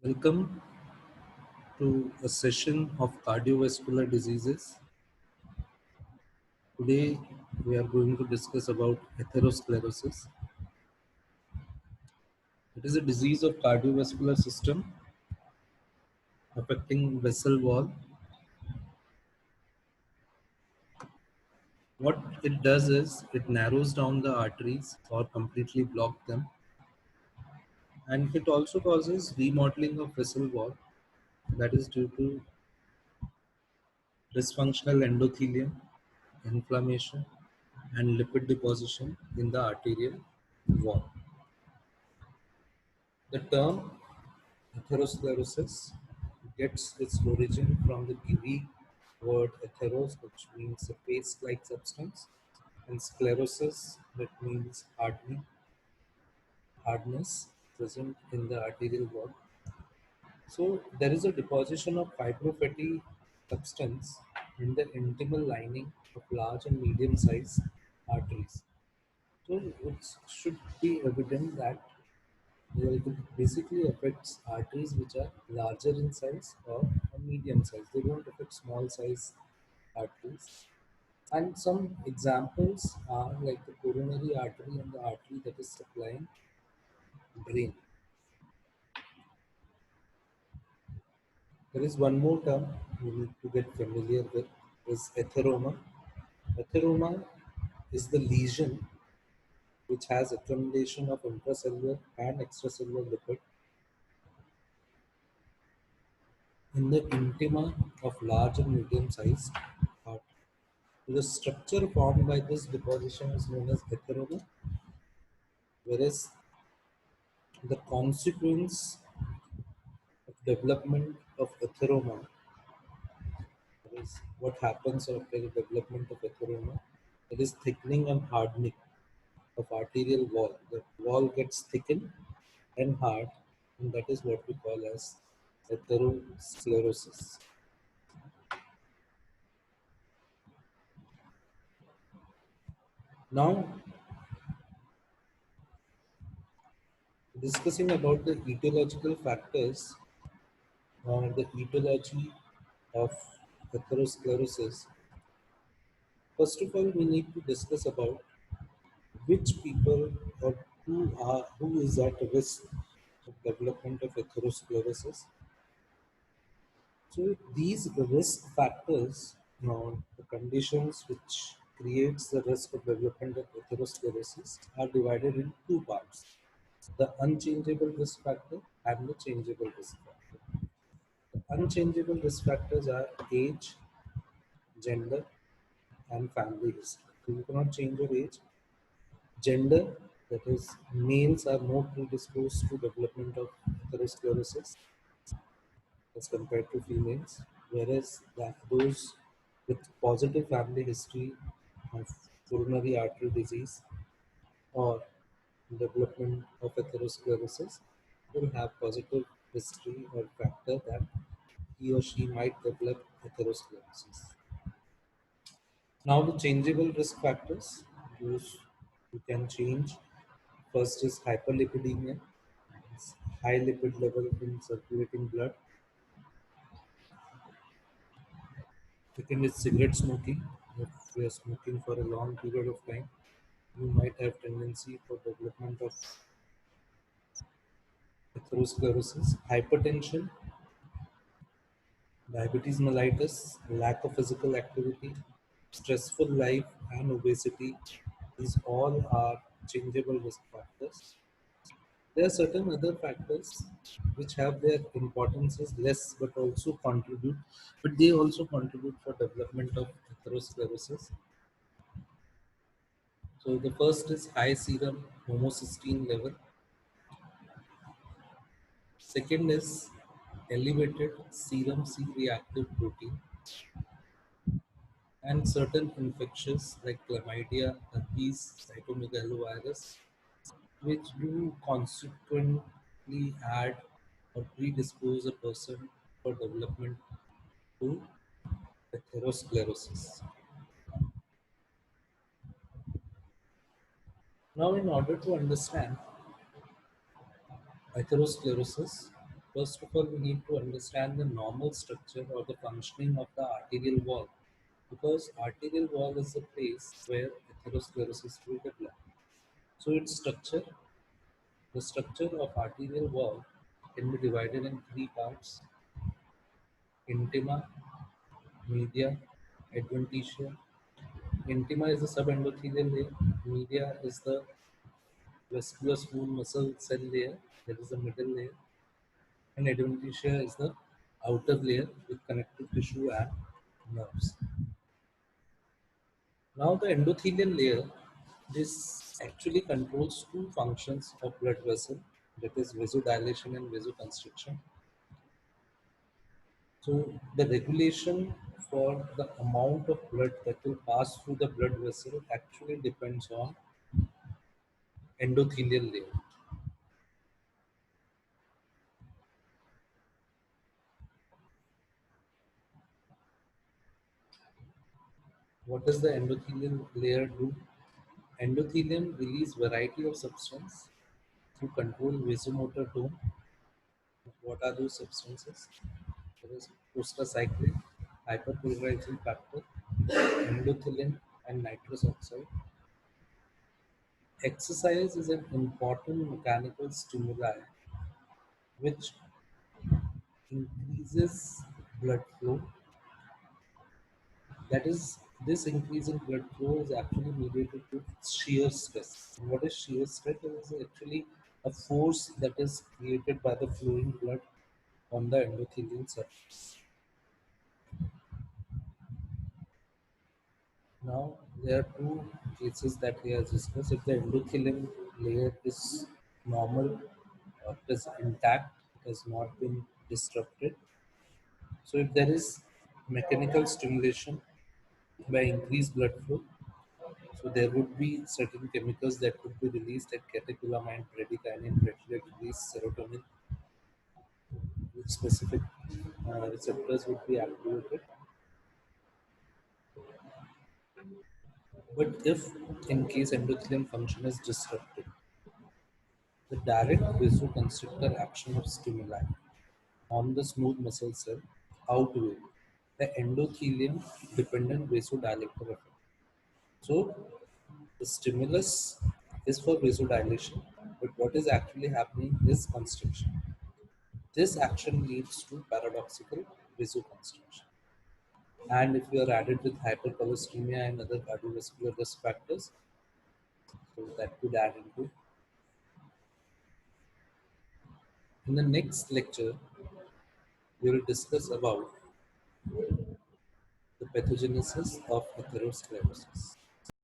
Welcome to a session of cardiovascular diseases. Today we are going to discuss about atherosclerosis. It is a disease of cardiovascular system affecting vessel wall. What it does is it narrows down the arteries or completely block them, and it also causes remodeling of vessel wall, that is due to dysfunctional endothelium, inflammation, and lipid deposition in the arterial wall. The term atherosclerosis gets its origin from the Greek word atheros, which means a paste-like substance, and sclerosis, that means hardness present in the arterial wall. So there is a deposition of fibrofatty substance in the intimal lining of large and medium-sized arteries. So it should be evident that it basically affects arteries which are larger in size or medium size. They don't affect small size arteries. And some examples are like the coronary artery and the artery that is supplying brain. There is one more term you need to get familiar with is atheroma. Atheroma is the lesion which has accumulation of intracellular and extracellular lipid in the intima of large and medium sized arteries. The structure formed by this deposition is known as atheroma, whereas the consequence of development of atheroma is what happens after the development of atheroma. It is thickening and hardening of arterial wall. The wall gets thickened and hard, and that is what we call as atherosclerosis. Now, discussing about the etiological factors or the etiology of atherosclerosis. First of all, we need to discuss about which people or who is at risk of development of atherosclerosis. So these risk factors, the conditions which creates the risk of development of atherosclerosis are divided in two parts: the unchangeable risk factor and the changeable risk factor. The unchangeable risk factors are age, gender, and family history. So you cannot change your age. Gender, that is, males are more predisposed to development of atherosclerosis as compared to females, whereas those with positive family history of coronary artery disease or development of atherosclerosis will have positive history or factor that he or she might develop atherosclerosis. Now the changeable risk factors, those you can change. First is hyperlipidemia, it's high lipid level in circulating blood. Second is cigarette smoking. If you are smoking for a long period of time, you might have tendency for development of atherosclerosis. Hypertension, diabetes mellitus, lack of physical activity, stressful life, and obesity. These all are changeable risk factors. There are certain other factors which have their importances less but also contribute, but they also contribute for development of atherosclerosis. So the first is high serum homocysteine level. Second is elevated serum C-reactive protein, and certain infections like chlamydia, herpes, cytomegalovirus, which do consequently add or predispose a person for development to atherosclerosis. Now, in order to understand atherosclerosis, First of all, we need to understand the normal structure or the functioning of the arterial wall, because arterial wall is the place where atherosclerosis will develop. So its structure, the structure of arterial wall can be divided in three parts: intima, media, adventitia. Intima is the subendothelial layer, media is the vascular smooth muscle cell layer, that is the middle layer, and adventitia is the outer layer with connective tissue and nerves. Now the endothelial layer, this actually controls two functions of blood vessel, that is vasodilation and vasoconstriction. So the regulation for the amount of blood that will pass through the blood vessel actually depends on endothelial layer. What does the endothelial layer do? Endothelium release variety of substance to control vasomotor tone. What are those substances? There is prostacyclin, hyperpolarizing factor, endothelin, and nitrous oxide. Exercise is an important mechanical stimuli which increases blood flow. That is, this increase in blood flow is actually mediated with shear stress. What is shear stress? It is actually a force that is created by the flowing blood on the endothelial surface. Now, there are two cases that we have discussed. If the endothelium layer is normal, it is intact, it has not been disrupted. So, if there is mechanical stimulation by increased blood flow, so there would be certain chemicals that would be released like catecholamine, bradykinin, retinate release serotonin, which specific receptors would be activated. But if in case endothelium function is disrupted, the direct vasoconstrictor action of stimuli on the smooth muscle cell outweigh the endothelium dependent vasodilator effect. So the stimulus is for vasodilation, but what is actually happening is constriction. This action leads to paradoxical vasoconstriction. And if you are added with hypercholesteremia and other cardiovascular risk factors, so that could add into. In the next lecture, we will discuss about the pathogenesis of atherosclerosis.